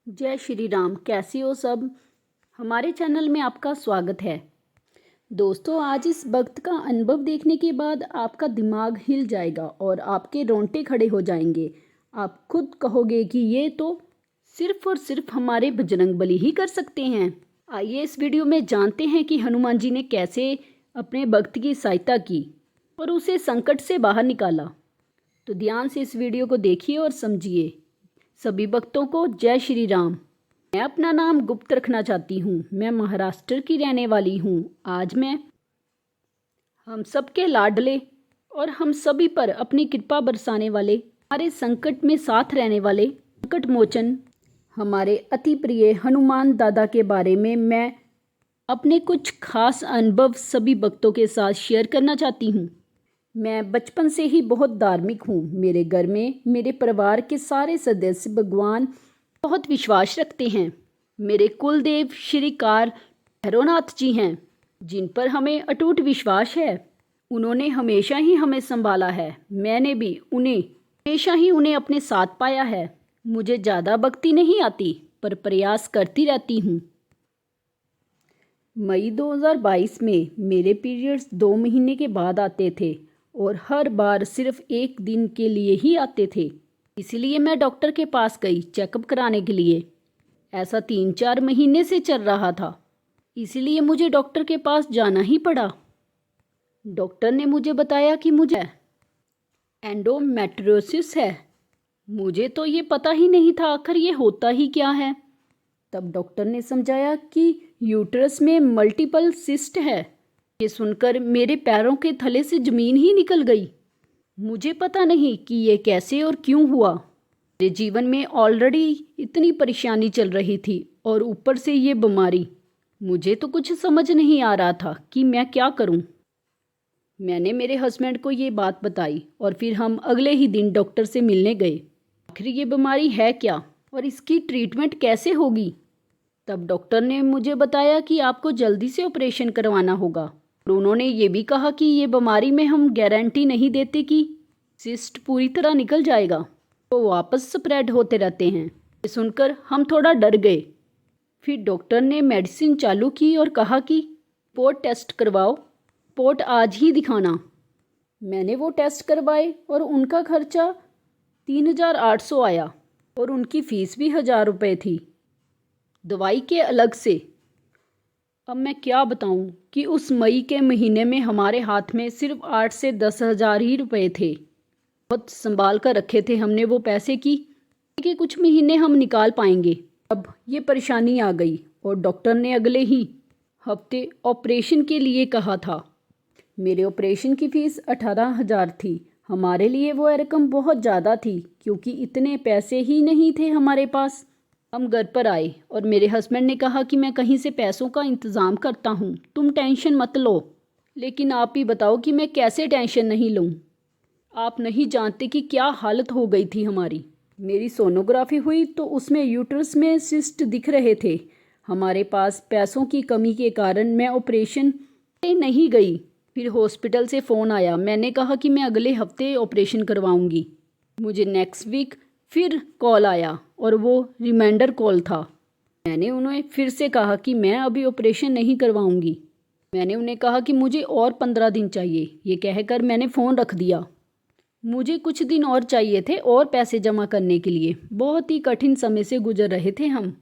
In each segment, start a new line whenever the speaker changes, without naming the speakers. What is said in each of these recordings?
जय श्री राम। कैसे हो सब। हमारे चैनल में आपका स्वागत है। दोस्तों, आज इस वक्त का अनुभव देखने के बाद आपका दिमाग हिल जाएगा और आपके रोंगटे खड़े हो जाएंगे। आप खुद कहोगे कि ये तो सिर्फ और सिर्फ हमारे बजरंगबली ही कर सकते हैं। आइए इस वीडियो में जानते हैं कि हनुमान जी ने कैसे अपने भक्त की सहायता की और उसे संकट से बाहर निकाला। तो ध्यान से इस वीडियो को देखिए और समझिए। सभी भक्तों को जय श्री राम। मैं अपना नाम गुप्त रखना चाहती हूँ। मैं महाराष्ट्र की रहने वाली हूँ। आज मैं हम सबके लाडले और हम सभी पर अपनी कृपा बरसाने वाले, हमारे संकट में साथ रहने वाले संकट मोचन हमारे अति प्रिय हनुमान दादा के बारे में मैं अपने कुछ खास अनुभव सभी भक्तों के साथ शेयर करना चाहती हूँ। मैं बचपन से ही बहुत धार्मिक हूँ। मेरे घर में मेरे परिवार के सारे सदस्य भगवान बहुत विश्वास रखते हैं। मेरे कुल देव श्री कार भैरवनाथ जी हैं, जिन पर हमें अटूट विश्वास है। उन्होंने हमेशा ही हमें संभाला है। मैंने भी हमेशा ही उन्हें अपने साथ पाया है। मुझे ज़्यादा भक्ति नहीं आती, पर प्रयास करती रहती हूँ। मई 2022 में मेरे पीरियड्स 2 महीने के बाद आते थे और हर बार सिर्फ एक दिन के लिए ही आते थे। इसलिए मैं डॉक्टर के पास गई चेकअप कराने के लिए। ऐसा 3-4 महीने से चल रहा था, इसलिए मुझे डॉक्टर के पास जाना ही पड़ा। डॉक्टर ने मुझे बताया कि मुझे एंडोमेट्रियोसिस है। मुझे तो ये पता ही नहीं था आखिर ये होता ही क्या है। तब डॉक्टर ने समझाया कि यूट्रस में मल्टीपल सिस्ट है। ये सुनकर मेरे पैरों के थले से ज़मीन ही निकल गई। मुझे पता नहीं कि ये कैसे और क्यों हुआ। मेरे जीवन में ऑलरेडी इतनी परेशानी चल रही थी और ऊपर से ये बीमारी। मुझे तो कुछ समझ नहीं आ रहा था कि मैं क्या करूं। मैंने मेरे हस्बैंड को ये बात बताई और फिर हम अगले ही दिन डॉक्टर से मिलने गए। आखिर ये बीमारी है क्या और इसकी ट्रीटमेंट कैसे होगी। तब डॉक्टर ने मुझे बताया कि आपको जल्दी से ऑपरेशन करवाना होगा और उन्होंने ये भी कहा कि ये बीमारी में हम गारंटी नहीं देते कि सिस्ट पूरी तरह निकल जाएगा, तो वापस स्प्रेड होते रहते हैं। ये सुनकर हम थोड़ा डर गए। फिर डॉक्टर ने मेडिसिन चालू की और कहा कि रिपोर्ट टेस्ट करवाओ, रिपोर्ट आज ही दिखाना। मैंने वो टेस्ट करवाए और उनका खर्चा 3,800 आया और उनकी फ़ीस भी 1,000 रुपये थी, दवाई के अलग से। अब मैं क्या बताऊं कि उस मई के महीने में हमारे हाथ में सिर्फ 8 से 10 हज़ार ही रुपये थे। बहुत संभाल कर रखे थे हमने वो पैसे कि कुछ महीने हम निकाल पाएंगे। अब ये परेशानी आ गई और डॉक्टर ने अगले ही हफ्ते ऑपरेशन के लिए कहा था। मेरे ऑपरेशन की फ़ीस 18,000 थी। हमारे लिए वो रकम बहुत ज़्यादा थी, क्योंकि इतने पैसे ही नहीं थे हमारे पास। हम घर पर आए और मेरे हस्बैंड ने कहा कि मैं कहीं से पैसों का इंतज़ाम करता हूँ, तुम टेंशन मत लो। लेकिन आप ही बताओ कि मैं कैसे टेंशन नहीं लूँ। आप नहीं जानते कि क्या हालत हो गई थी हमारी। मेरी सोनोग्राफी हुई तो उसमें यूट्रस में सिस्ट दिख रहे थे। हमारे पास पैसों की कमी के कारण मैं ऑपरेशन नहीं गई। फिर हॉस्पिटल से फ़ोन आया। मैंने कहा कि मैं अगले हफ्ते ऑपरेशन करवाऊँगी। मुझे नेक्स्ट वीक फिर कॉल आया और वो रिमाइंडर कॉल था। मैंने उन्हें फिर से कहा कि मैं अभी ऑपरेशन नहीं करवाऊंगी। मैंने उन्हें कहा कि मुझे और 15 दिन चाहिए। ये कहकर मैंने फ़ोन रख दिया। मुझे कुछ दिन और चाहिए थे और पैसे जमा करने के लिए। बहुत ही कठिन समय से गुजर रहे थे हम।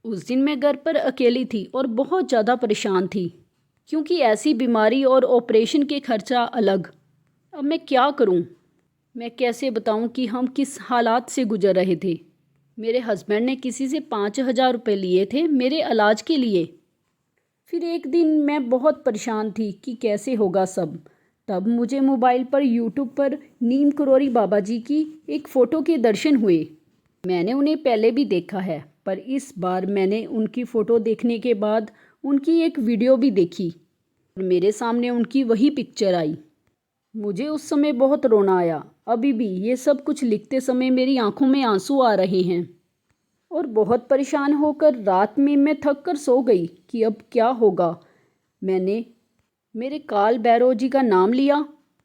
उस दिन मैं घर पर अकेली थी और बहुत ज़्यादा परेशान थी, क्योंकि ऐसी बीमारी और ऑपरेशन के खर्चा अलग। अब मैं क्या करूं? मैं कैसे बताऊं कि हम किस हालात से गुजर रहे थे। मेरे हस्बैंड ने किसी से 5,000 रुपये लिए थे मेरे इलाज के लिए। फिर एक दिन मैं बहुत परेशान थी कि कैसे होगा सब। तब मुझे मोबाइल पर यूट्यूब पर नीम करोरी बाबा जी की एक फ़ोटो के दर्शन हुए। मैंने उन्हें पहले भी देखा है, पर इस बार मैंने उनकी फ़ोटो देखने के बाद उनकी एक वीडियो भी देखी और मेरे सामने उनकी वही पिक्चर आई। मुझे उस समय बहुत रोना आया। अभी भी ये सब कुछ लिखते समय मेरी आंखों में आंसू आ रहे हैं और बहुत परेशान होकर रात में मैं थक कर सो गई कि अब क्या होगा। मैंने मेरे काल भैरव जी का नाम लिया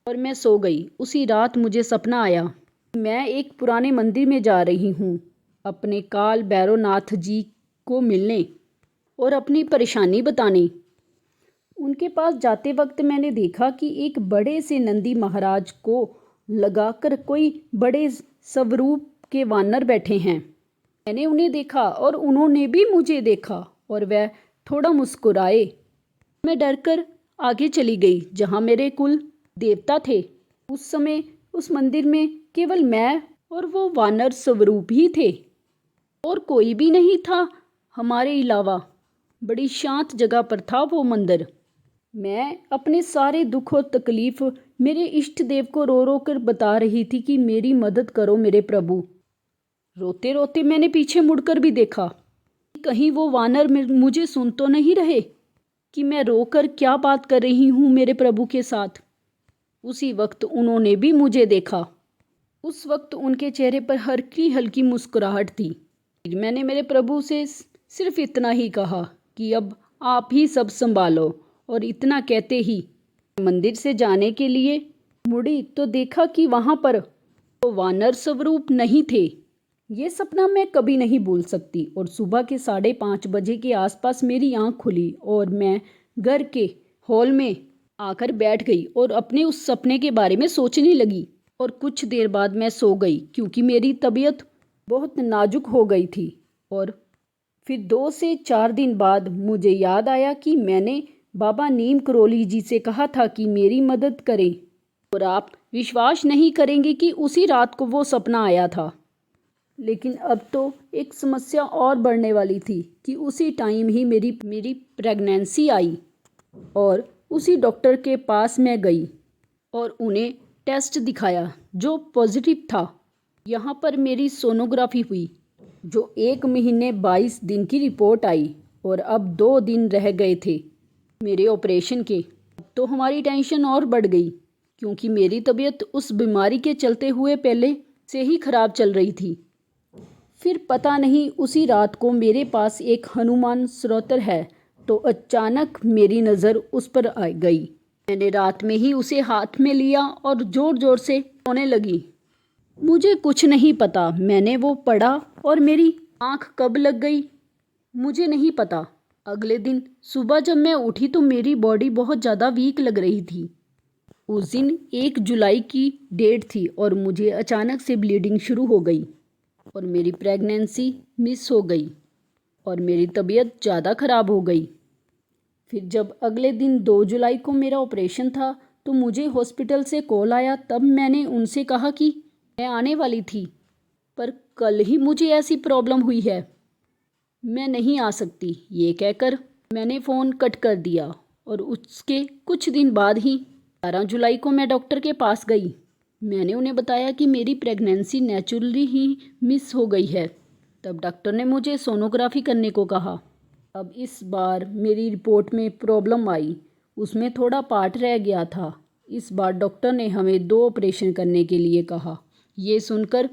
और मैं सो गई। उसी रात मुझे सपना आया। मैं एक पुराने मंदिर में जा रही हूँ अपने काल भैरवनाथ जी को मिलने और अपनी परेशानी बताने। उनके पास जाते वक्त मैंने देखा कि एक बड़े से नंदी महाराज को लगाकर कोई बड़े स्वरूप के वानर बैठे हैं। मैंने उन्हें देखा और उन्होंने भी मुझे देखा और वह थोड़ा मुस्कुराए। मैं डरकर आगे चली गई जहाँ मेरे कुल देवता थे। उस समय उस मंदिर में केवल मैं और वो वानर स्वरूप ही थे और कोई भी नहीं था हमारे अलावा। बड़ी शांत जगह पर था वो मंदिर। मैं अपने सारे दुख और तकलीफ मेरे इष्ट देव को रो रो कर बता रही थी कि मेरी मदद करो मेरे प्रभु। रोते रोते मैंने पीछे मुड़कर भी देखा, कहीं वो वानर मुझे सुन तो नहीं रहे कि मैं रोकर क्या बात कर रही हूँ मेरे प्रभु के साथ। उसी वक्त उन्होंने भी मुझे देखा। उस वक्त उनके चेहरे पर हल्की हल्की मुस्कुराहट थी। फिर मैंने मेरे प्रभु से सिर्फ इतना ही कहा कि अब आप ही सब संभालो, और इतना कहते ही मंदिर से जाने के लिए मुड़ी तो देखा कि वहाँ पर वो वानर स्वरूप नहीं थे। ये सपना मैं कभी नहीं भूल सकती। और सुबह के 5:30 बजे के आसपास मेरी आँख खुली और मैं घर के हॉल में आकर बैठ गई और अपने उस सपने के बारे में सोचने लगी। और कुछ देर बाद मैं सो गई क्योंकि मेरी तबीयत बहुत नाजुक हो गई थी। और फिर 2 से 4 दिन बाद मुझे याद आया कि मैंने बाबा नीम करोली जी से कहा था कि मेरी मदद करें। और आप विश्वास नहीं करेंगे कि उसी रात को वो सपना आया था। लेकिन अब तो एक समस्या और बढ़ने वाली थी कि उसी टाइम ही मेरी प्रेगनेंसी आई। और उसी डॉक्टर के पास मैं गई और उन्हें टेस्ट दिखाया जो पॉजिटिव था। यहाँ पर मेरी सोनोग्राफी हुई जो 1 महीने 22 दिन की रिपोर्ट आई और अब 2 दिन रह गए थे मेरे ऑपरेशन के। अब तो हमारी टेंशन और बढ़ गई क्योंकि मेरी तबीयत उस बीमारी के चलते हुए पहले से ही खराब चल रही थी। फिर पता नहीं उसी रात को मेरे पास एक हनुमान स्त्रोत्र है तो अचानक मेरी नज़र उस पर आ गई। मैंने रात में ही उसे हाथ में लिया और ज़ोर ज़ोर से रोने लगी। मुझे कुछ नहीं पता मैंने वो पढ़ा और मेरी आँख कब लग गई मुझे नहीं पता। अगले दिन सुबह जब मैं उठी तो मेरी बॉडी बहुत ज़्यादा वीक लग रही थी। उस दिन 1 जुलाई की डेट थी और मुझे अचानक से ब्लीडिंग शुरू हो गई और मेरी प्रेगनेंसी मिस हो गई और मेरी तबीयत ज़्यादा ख़राब हो गई। फिर जब अगले दिन 2 जुलाई को मेरा ऑपरेशन था तो मुझे हॉस्पिटल से कॉल आया। तब मैंने उनसे कहा कि मैं आने वाली थी पर कल ही मुझे ऐसी प्रॉब्लम हुई है, मैं नहीं आ सकती। ये कहकर मैंने फ़ोन कट कर दिया और उसके कुछ दिन बाद ही 12 जुलाई को मैं डॉक्टर के पास गई। मैंने उन्हें बताया कि मेरी प्रेगनेंसी नेचुरली ही मिस हो गई है। तब डॉक्टर ने मुझे सोनोग्राफी करने को कहा। अब इस बार मेरी रिपोर्ट में प्रॉब्लम आई, उसमें थोड़ा पार्ट रह गया था। इस बार डॉक्टर ने हमें 2 ऑपरेशन करने के लिए कहा। ये सुनकर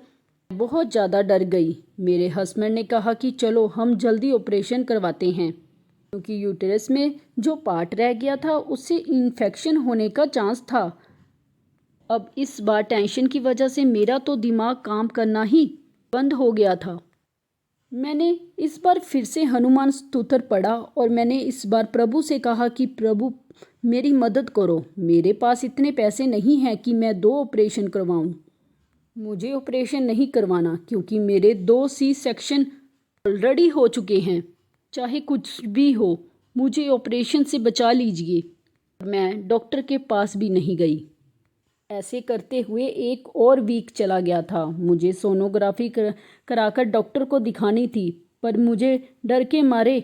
बहुत ज़्यादा डर गई। मेरे हस्बैंड ने कहा कि चलो हम जल्दी ऑपरेशन करवाते हैं क्योंकि यूटेरस में जो पार्ट रह गया था उससे इन्फेक्शन होने का चांस था। अब इस बार टेंशन की वजह से मेरा तो दिमाग काम करना ही बंद हो गया था। मैंने इस बार फिर से हनुमान स्तोत्र पढ़ा और मैंने इस बार प्रभु से कहा कि प्रभु मेरी मदद करो। मेरे पास इतने पैसे नहीं हैं कि मैं 2 ऑपरेशन करवाऊं। मुझे ऑपरेशन नहीं करवाना क्योंकि मेरे 2 सी सेक्शन ऑलरेडी हो चुके हैं। चाहे कुछ भी हो मुझे ऑपरेशन से बचा लीजिए। मैं डॉक्टर के पास भी नहीं गई। ऐसे करते हुए 1 और वीक चला गया था। मुझे सोनोग्राफी कराकर डॉक्टर को दिखानी थी पर मुझे डर के मारे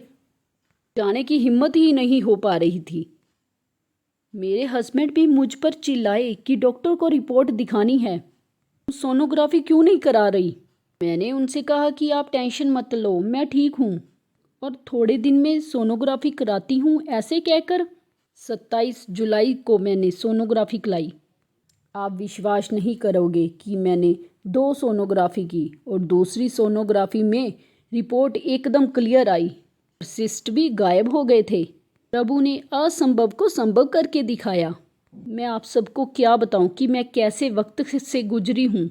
जाने की हिम्मत ही नहीं हो पा रही थी। मेरे हस्बैंड भी मुझ पर चिल्लाए कि डॉक्टर को रिपोर्ट दिखानी है, सोनोग्राफी क्यों नहीं करा रही। मैंने उनसे कहा कि आप टेंशन मत लो, मैं ठीक हूँ और थोड़े दिन में सोनोग्राफी कराती हूँ। ऐसे कहकर 27 जुलाई को मैंने सोनोग्राफी कराई। आप विश्वास नहीं करोगे कि मैंने 2 सोनोग्राफी की और दूसरी सोनोग्राफी में रिपोर्ट एकदम क्लियर आई। सिस्ट भी गायब हो गए थे। प्रभु ने असंभव को संभव करके दिखाया। मैं आप सबको क्या बताऊं कि मैं कैसे वक्त से गुजरी हूं।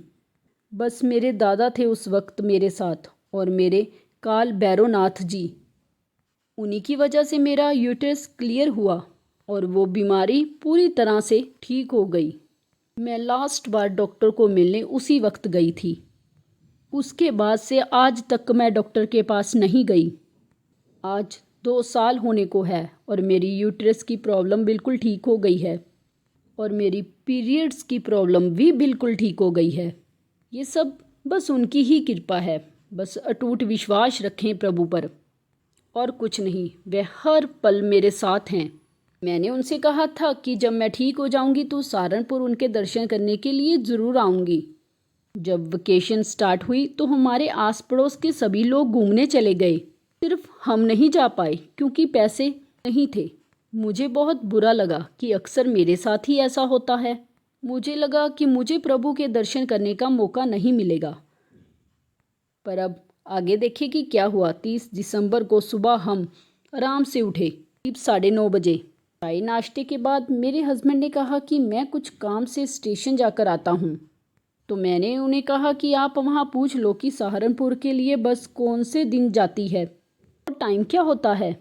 बस मेरे दादा थे उस वक्त मेरे साथ और मेरे काल भैरवनाथ जी। उन्हीं की वजह से मेरा यूट्रस क्लियर हुआ और वो बीमारी पूरी तरह से ठीक हो गई। मैं लास्ट बार डॉक्टर को मिलने उसी वक्त गई थी। उसके बाद से आज तक मैं डॉक्टर के पास नहीं गई। आज 2 साल होने को है और मेरी यूट्रस की प्रॉब्लम बिल्कुल ठीक हो गई है और मेरी पीरियड्स की प्रॉब्लम भी बिल्कुल ठीक हो गई है। ये सब बस उनकी ही कृपा है। बस अटूट विश्वास रखें प्रभु पर और कुछ नहीं। वे हर पल मेरे साथ हैं। मैंने उनसे कहा था कि जब मैं ठीक हो जाऊंगी तो सहारनपुर उनके दर्शन करने के लिए ज़रूर आऊंगी। जब वेकेशन स्टार्ट हुई तो हमारे आस पड़ोस के सभी लोग घूमने चले गए। सिर्फ हम नहीं जा पाए क्योंकि पैसे नहीं थे। मुझे बहुत बुरा लगा कि अक्सर मेरे साथ ही ऐसा होता है। मुझे लगा कि मुझे प्रभु के दर्शन करने का मौका नहीं मिलेगा। पर अब आगे देखिए कि क्या हुआ। 30 दिसंबर को सुबह हम आराम से उठे, करीब 9:30 बजे। चाय नाश्ते के बाद मेरे हस्बैंड ने कहा कि मैं कुछ काम से स्टेशन जाकर आता हूँ। तो मैंने उन्हें कहा कि आप वहाँ पूछ लो कि सहारनपुर के लिए बस कौन से दिन जाती है और टाइम क्या होता है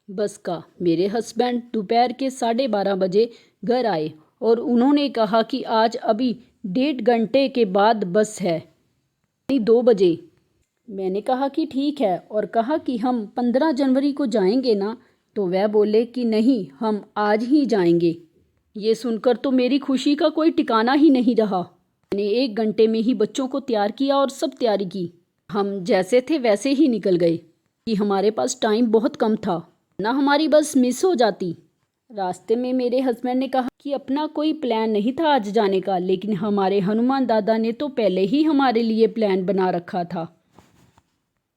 बस का। मेरे हस्बैंड दोपहर के 12:30 बजे घर आए और उन्होंने कहा कि आज अभी 1.5 घंटे के बाद बस है, 2 बजे। मैंने कहा कि ठीक है और कहा कि हम 15 जनवरी को जाएंगे ना। तो वह बोले कि नहीं, हम आज ही जाएंगे। ये सुनकर तो मेरी खुशी का कोई ठिकाना ही नहीं रहा। मैंने 1 घंटे में ही बच्चों को तैयार किया और सब तैयारी की। हम जैसे थे वैसे ही निकल गए कि हमारे पास टाइम बहुत कम था, ना हमारी बस मिस हो जाती। रास्ते में मेरे हस्बैंड ने कहा कि अपना कोई प्लान नहीं था आज जाने का, लेकिन हमारे हनुमान दादा ने तो पहले ही हमारे लिए प्लान बना रखा था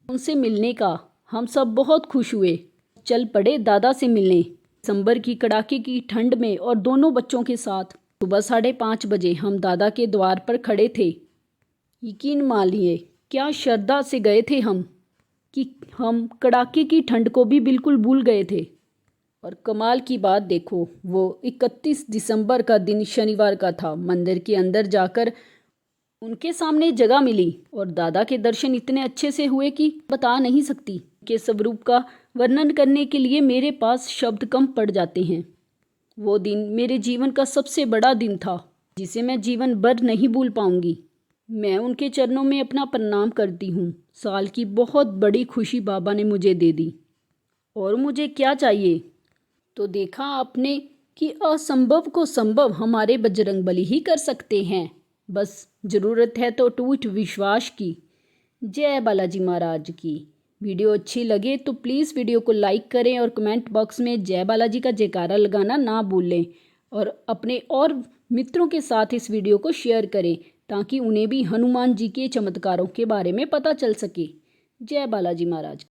उनसे मिलने का। हम सब बहुत खुश हुए, चल पड़े दादा से मिलने। दिसंबर की कड़ाके की ठंड में और दोनों बच्चों के साथ सुबह 5:30 बजे हम दादा के द्वार पर खड़े थे। यकीन मानिए क्या श्रद्धा से गए थे हम कि हम कड़ाके की ठंड को भी बिल्कुल भूल गए थे। और कमाल की बात देखो, वो 31 दिसंबर का दिन शनिवार का था। मंदिर के अंदर जाकर उनके सामने जगह मिली और दादा के दर्शन इतने अच्छे से हुए कि बता नहीं सकती। के स्वरूप का वर्णन करने के लिए मेरे पास शब्द कम पड़ जाते हैं। वो दिन मेरे जीवन का सबसे बड़ा दिन था जिसे मैं जीवन भर नहीं भूल पाऊंगी। मैं उनके चरणों में अपना प्रणाम करती हूँ। साल की बहुत बड़ी खुशी बाबा ने मुझे दे दी और मुझे क्या चाहिए। तो देखा आपने कि असंभव को संभव हमारे बजरंगबली ही कर सकते हैं। बस ज़रूरत है तो टूट विश्वास की। जय बालाजी महाराज की। वीडियो अच्छी लगे तो प्लीज़ वीडियो को लाइक करें और कमेंट बॉक्स में जय बालाजी का जयकारा लगाना ना भूलें और अपने और मित्रों के साथ इस वीडियो को शेयर करें ताकि उन्हें भी हनुमान जी के चमत्कारों के बारे में पता चल सके। जय बालाजी महाराज।